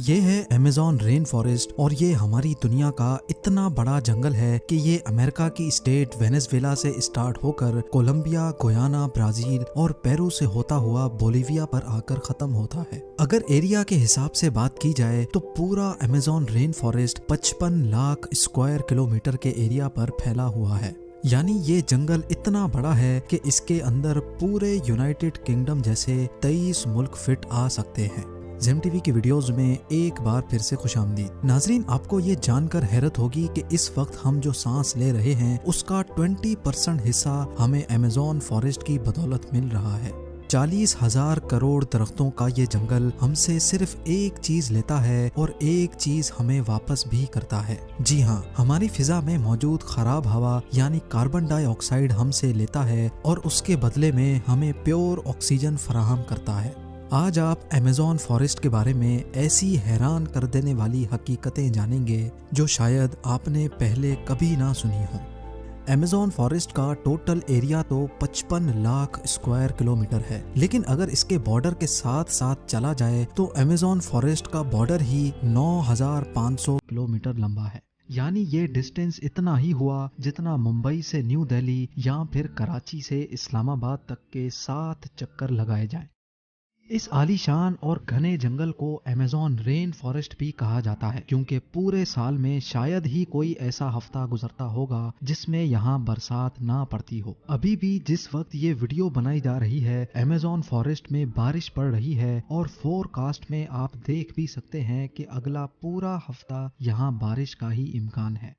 ये है Amazon rain forest और ये हमारी दुनिया का इतना बड़ा जंगल है कि ये अमेरिका की स्टेट वेनेजुएला से स्टार्ट होकर कोलंबिया, गुयाना, ब्राजील और पेरू से होता हुआ बोलिविया पर आकर खत्म होता है। अगर एरिया के हिसाब से बात की जाए तो पूरा Amazon rain forest 55 lakh square kilometre के एरिया पर फैला हुआ है। यानी ये जंगल इतना बड़ा है कि इसके अंदर पूरे यूनाइटेड किंगडम जैसे 23 मुल्क फिट आ सकते हैं। जेम टीवी की वीडियोस में एक बार फिर से खुशामदीद। नाजरीन, आपको ये जानकर हैरत होगी कि इस वक्त हम जो सांस ले रहे हैं उसका 20% हिस्सा हमें अमेज़न फॉरेस्ट की बदौलत मिल रहा है। 40,000 करोड़ दरख्तों का ये जंगल हमसे सिर्फ एक चीज लेता है और एक चीज हमें वापस भी करता है। जी हाँ, हमारी फिजा में मौजूद खराब हवा यानी कार्बन डाइऑक्साइड हमसे लेता है और उसके बदले में हमें प्योर ऑक्सीजन फराहम करता है। आज आप अमेज़न फॉरेस्ट के बारे में ऐसी हैरान कर देने वाली हकीकतें जानेंगे जो शायद आपने पहले कभी ना सुनी हो। अमेज़न फॉरेस्ट का टोटल एरिया तो 55 लाख स्क्वायर किलोमीटर है, लेकिन अगर इसके बॉर्डर के साथ साथ चला जाए तो अमेज़न फॉरेस्ट का बॉर्डर ही 9,500 किलोमीटर लंबा है। यानी ये डिस्टेंस इतना ही हुआ जितना मुंबई से न्यू दिल्ली या फिर कराची से इस्लामाबाद तक के 7 चक्कर लगाए जाएं। इस आलीशान और घने जंगल को अमेज़न रेन फॉरेस्ट भी कहा जाता है क्योंकि पूरे साल में शायद ही कोई ऐसा हफ्ता गुजरता होगा जिसमें यहाँ बरसात ना पड़ती हो। अभी भी जिस वक्त ये वीडियो बनाई जा रही है अमेज़न फॉरेस्ट में बारिश पड़ रही है और फोरकास्ट में आप देख भी सकते हैं कि अगला पूरा हफ्ता यहाँ बारिश का ही इम्कान है।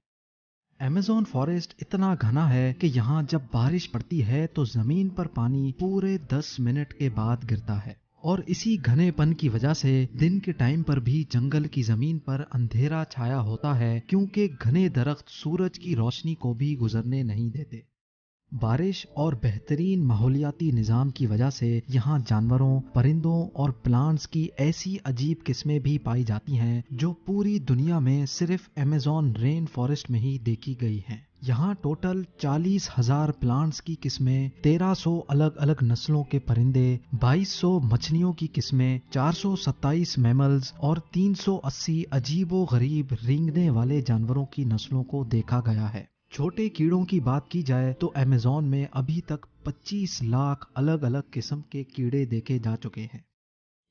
अमेज़न फॉरेस्ट इतना घना है कि यहाँ जब बारिश पड़ती है तो जमीन पर पानी पूरे 10 मिनट के बाद गिरता है और इसी घनेपन की वजह से दिन के टाइम पर भी जंगल की जमीन पर अंधेरा छाया होता है क्योंकि घने दरख्त सूरज की रोशनी को भी गुजरने नहीं देते। बारिश और बेहतरीन माहौलियाती निज़ाम की वजह से यहाँ जानवरों, परिंदों और प्लांट्स की ऐसी अजीब किस्में भी पाई जाती हैं जो पूरी दुनिया में सिर्फ अमेज़न रेन फॉरेस्ट में ही देखी गई हैं। यहाँ टोटल 40,000 प्लांट्स की किस्में, 1300 अलग अलग नस्लों के परिंदे, 2200 मछलियों की किस्में, 427 मैमल्स और 380 अजीबो गरीब रेंगने वाले जानवरों की नस्लों को देखा गया है। छोटे कीड़ों की बात की जाए तो अमेज़न में अभी तक 25 लाख अलग अलग किस्म के कीड़े देखे जा चुके हैं।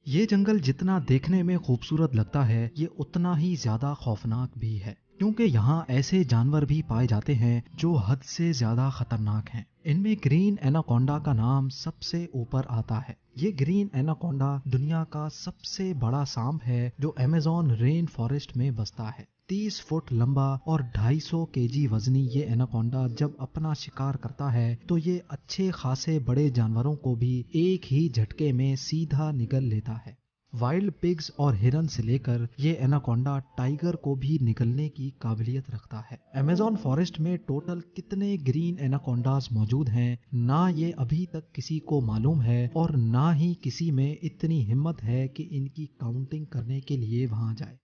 ये जंगल जितना देखने में खूबसूरत लगता है ये उतना ही ज्यादा खौफनाक भी है क्योंकि यहाँ ऐसे जानवर भी पाए जाते हैं जो हद से ज्यादा खतरनाक हैं। इनमें ग्रीन एनाकोंडा का नाम सबसे ऊपर आता है। ये ग्रीन एनाकोंडा दुनिया का सबसे बड़ा सांप है जो अमेज़न रेन फॉरेस्ट में बसता है। 30 फुट लंबा और 250 केजी वजनी ये एनाकोंडा जब अपना शिकार करता है तो ये अच्छे खासे बड़े जानवरों को भी एक ही झटके में सीधा निगल लेता है। वाइल्ड पिग्स और हिरन से लेकर ये एनाकोंडा टाइगर को भी निगलने की काबिलियत रखता है। अमेज़न फॉरेस्ट में टोटल कितने ग्रीन एनाकोंडास मौजूद हैं ना ये अभी तक किसी को मालूम है और ना ही किसी में इतनी हिम्मत है कि इनकी काउंटिंग करने के लिए वहां जाए।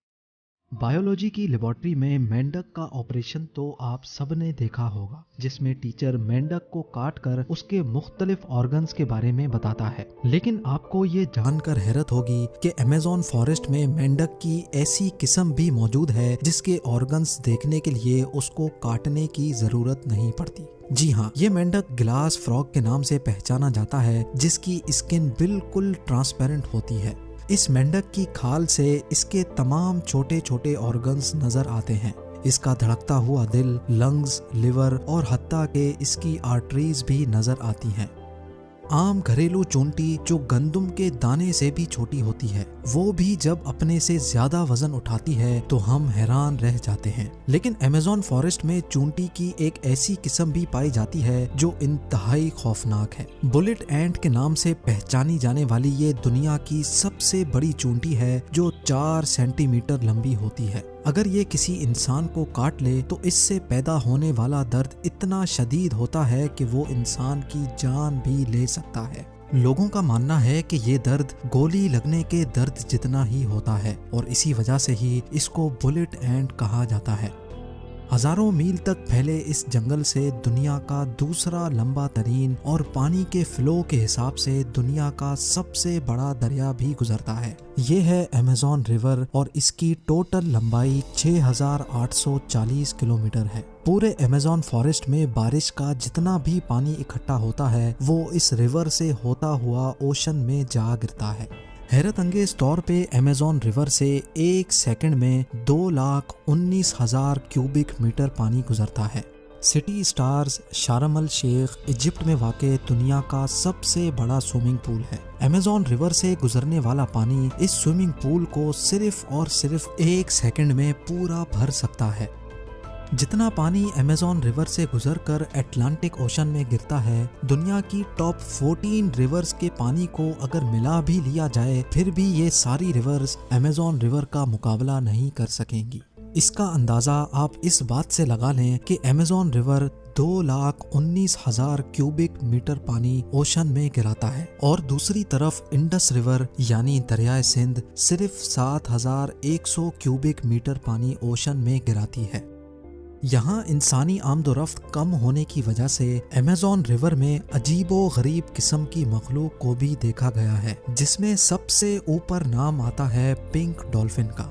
बायोलॉजी की लेबोरेटरी में मेंढक का ऑपरेशन तो आप सबने देखा होगा जिसमें टीचर मेंढक को काट कर उसके मुख्तलिफ ऑर्गन्स के बारे में बताता है। लेकिन आपको ये जानकर हैरत होगी कि अमेज़न फॉरेस्ट में मेंढक की ऐसी किस्म भी मौजूद है जिसके ऑर्गन्स देखने के लिए उसको काटने की जरूरत नहीं पड़ती। जी हाँ, ये मेंढक ग्लास फ्रॉग के नाम से पहचाना जाता है जिसकी स्किन बिल्कुल ट्रांसपेरेंट होती है। इस मेंढक की खाल से इसके तमाम छोटे छोटे ऑर्गन्स नजर आते हैं। इसका धड़कता हुआ दिल, लंग्स, लिवर और हत्ता के इसकी आर्टरीज भी नजर आती हैं। आम घरेलू चूंटी जो गंदम के दाने से भी छोटी होती है वो भी जब अपने से ज्यादा वजन उठाती है तो हम हैरान रह जाते हैं। लेकिन अमेज़न फॉरेस्ट में चूंटी की एक ऐसी किस्म भी पाई जाती है जो इंतहाई खौफनाक है। बुलेट एंट के नाम से पहचानी जाने वाली ये दुनिया की सबसे बड़ी चूंटी है जो 4 सेंटीमीटर लंबी होती है। अगर ये किसी इंसान को काट ले तो इससे पैदा होने वाला दर्द इतना शदीद होता है कि वो इंसान की जान भी ले सकता है। लोगों का मानना है कि ये दर्द गोली लगने के दर्द जितना ही होता है और इसी वजह से ही इसको बुलेट एंट कहा जाता है। हजारों मील तक फैले इस जंगल से दुनिया का दूसरा लंबा तरीन और पानी के फ्लो के हिसाब से दुनिया का सबसे बड़ा दरिया भी गुजरता है। ये है अमेज़न रिवर और इसकी टोटल लंबाई 6840 किलोमीटर है। पूरे अमेज़न फॉरेस्ट में बारिश का जितना भी पानी इकट्ठा होता है वो इस रिवर से होता हुआ ओशन में जा गिरता है। हैरत अंगेज तौर पे अमेज़न रिवर से एक सेकंड में 2,19,000 क्यूबिक मीटर पानी गुजरता है। सिटी स्टार्स शारम अल शेख इजिप्ट में वाक़ दुनिया का सबसे बड़ा स्विमिंग पूल है। अमेज़न रिवर से गुजरने वाला पानी इस स्विमिंग पूल को सिर्फ और सिर्फ एक सेकंड में पूरा भर सकता है। जितना पानी अमेज़न रिवर से गुजरकर अटलांटिक ओशन में गिरता है, दुनिया की टॉप 14 रिवर्स के पानी को अगर मिला भी लिया जाए फिर भी ये सारी रिवर्स अमेज़न रिवर का मुकाबला नहीं कर सकेंगी। इसका अंदाज़ा आप इस बात से लगा लें कि अमेज़न रिवर 2,19,000 क्यूबिक मीटर पानी ओशन में गिराता है और दूसरी तरफ इंडस रिवर यानी दरियाए सिंध सिर्फ 7,100 क्यूबिक मीटर पानी ओशन में गिराती है। यहाँ इंसानी आमदोरफ्त कम होने की वजह से अमेज़न रिवर में अजीबो गरीब किस्म की मखलूक को भी देखा गया है, जिसमें सबसे ऊपर नाम आता है पिंक डॉल्फिन का।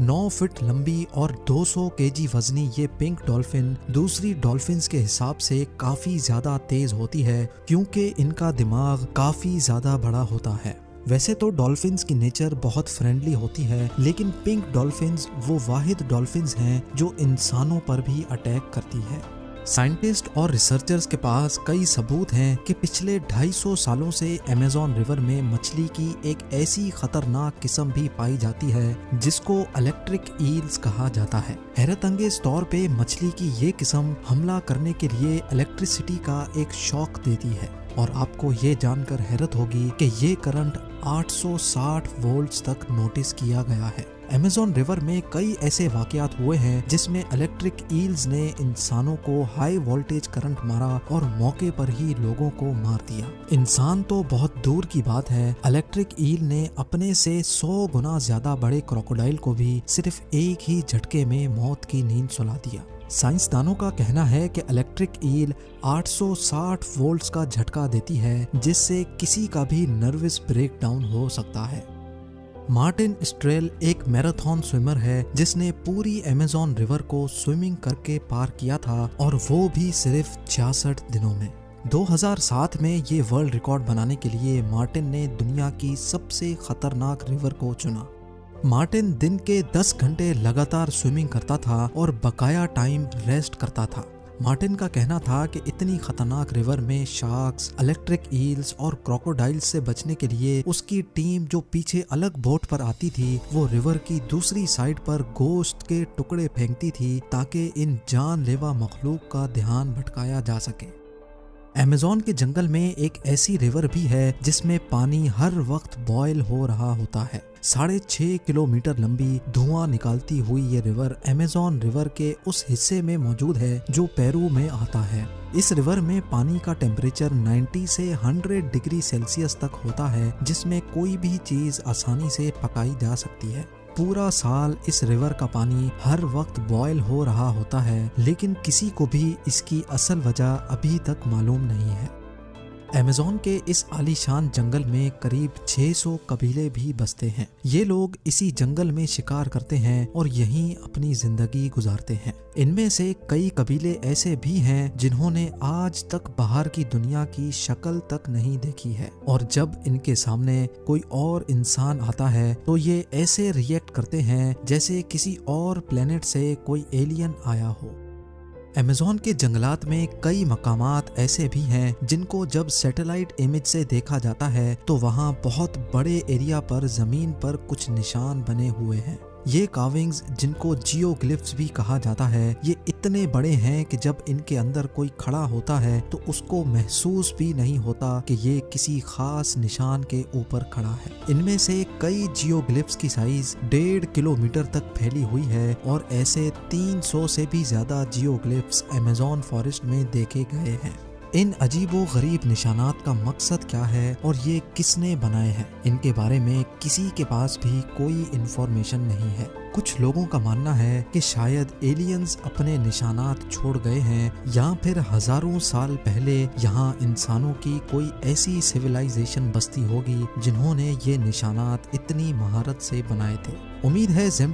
9 फीट लंबी और 200 केजी वजनी ये पिंक डॉल्फिन दूसरी डॉल्फिन्स के हिसाब से काफी ज्यादा तेज होती है क्योंकि इनका दिमाग काफी ज्यादा बड़ा होता है। वैसे तो डॉल्फिन्स की नेचर बहुत फ्रेंडली होती है, लेकिन पिंक डॉल्फिन्स वो वाहिद डॉल्फिन्स हैं जो इंसानों पर भी अटैक करती है। साइंटिस्ट और रिसर्चर्स के पास कई सबूत हैं कि पिछले 250 सालों से अमेज़न रिवर में मछली की एक ऐसी खतरनाक किस्म भी पाई जाती है जिसको इलेक्ट्रिक ईल्स कहा जाता है। हैरत अंगेज तौर पे मछली की ये किस्म हमला करने के लिए इलेक्ट्रिसिटी का एक शॉक देती है और आपको ये जानकर हैरत होगी कि ये करंट 860 वोल्ट्स तक नोटिस किया गया है। अमेज़न रिवर में कई ऐसे वाकयात हुए हैं जिसमें इलेक्ट्रिक ईल्स ने इंसानों को हाई वोल्टेज करंट मारा और मौके पर ही लोगों को मार दिया। इंसान तो बहुत दूर की बात है, इलेक्ट्रिक ईल ने अपने से 100 गुना ज्यादा बड़े क्रोकोडाइल को भी सिर्फ एक ही झटके में मौत की नींद सुला दिया। साइंसदानों का कहना है कि इलेक्ट्रिक ईल 860 वोल्ट्स का झटका देती है जिससे किसी का भी नर्वस ब्रेकडाउन हो सकता है। मार्टिन स्ट्रेल एक मैराथन स्विमर है जिसने पूरी अमेज़न रिवर को स्विमिंग करके पार किया था और वो भी सिर्फ 66 दिनों में। 2007 में ये वर्ल्ड रिकॉर्ड बनाने के लिए मार्टिन ने दुनिया की सबसे खतरनाक रिवर को चुना। मार्टिन दिन के 10 घंटे लगातार स्विमिंग करता था और बकाया टाइम रेस्ट करता था। मार्टिन का कहना था कि इतनी खतरनाक रिवर में शार्क्स, इलेक्ट्रिक ईल्स और क्रोकोडाइल्स से बचने के लिए उसकी टीम जो पीछे अलग बोट पर आती थी वो रिवर की दूसरी साइड पर गोश्त के टुकड़े फेंकती थी ताकि इन जानलेवा मखलूक का ध्यान भटकाया जा सके। अमेज़न के जंगल में एक ऐसी रिवर भी है जिसमें पानी हर वक्त बॉयल हो रहा होता है। 6.5 किलोमीटर लंबी धुआं निकालती हुई ये रिवर अमेज़न रिवर के उस हिस्से में मौजूद है जो पेरू में आता है। इस रिवर में पानी का टेम्परेचर 90 से 100 डिग्री सेल्सियस तक होता है जिसमें कोई भी चीज आसानी से पकाई जा सकती है। पूरा साल इस रिवर का पानी हर वक्त बॉयल हो रहा होता है, लेकिन किसी को भी इसकी असल वजह अभी तक मालूम नहीं है। अमेज़न के इस आलीशान जंगल में करीब 600 कबीले भी बसते हैं। ये लोग इसी जंगल में शिकार करते हैं और यहीं अपनी जिंदगी गुजारते हैं। इनमें से कई कबीले ऐसे भी हैं जिन्होंने आज तक बाहर की दुनिया की शक्ल तक नहीं देखी है और जब इनके सामने कोई और इंसान आता है तो ये ऐसे रिएक्ट करते हैं जैसे किसी और प्लेनेट से कोई एलियन आया हो। अमेज़न के जंगलात में कई मकामात ऐसे भी हैं जिनको जब सैटेलाइट इमेज से देखा जाता है तो वहाँ बहुत बड़े एरिया पर जमीन पर कुछ निशान बने हुए हैं। ये कार्विंग्स जिनको जियोग्लिफ्स भी कहा जाता है, ये इतने बड़े हैं कि जब इनके अंदर कोई खड़ा होता है तो उसको महसूस भी नहीं होता कि ये किसी खास निशान के ऊपर खड़ा है। इनमें से कई जियोग्लिफ्स की साइज 1.5 किलोमीटर तक फैली हुई है और ऐसे 300 से भी ज्यादा जियोग्लिफ्स अमेज़न फॉरेस्ट में देखे गए हैं। इन अजीबो गरीब निशानात का मकसद क्या है और ये किसने बनाए हैं, इनके बारे में किसी के पास भी कोई इंफॉर्मेशन नहीं है। कुछ लोगों का मानना है कि शायद एलियंस अपने निशानात छोड़ गए हैं या फिर हजारों साल पहले यहाँ इंसानों की कोई ऐसी सिविलाइजेशन बस्ती होगी जिन्होंने ये निशानात इतनी महारत से बनाए थे। उम्मीद है जेम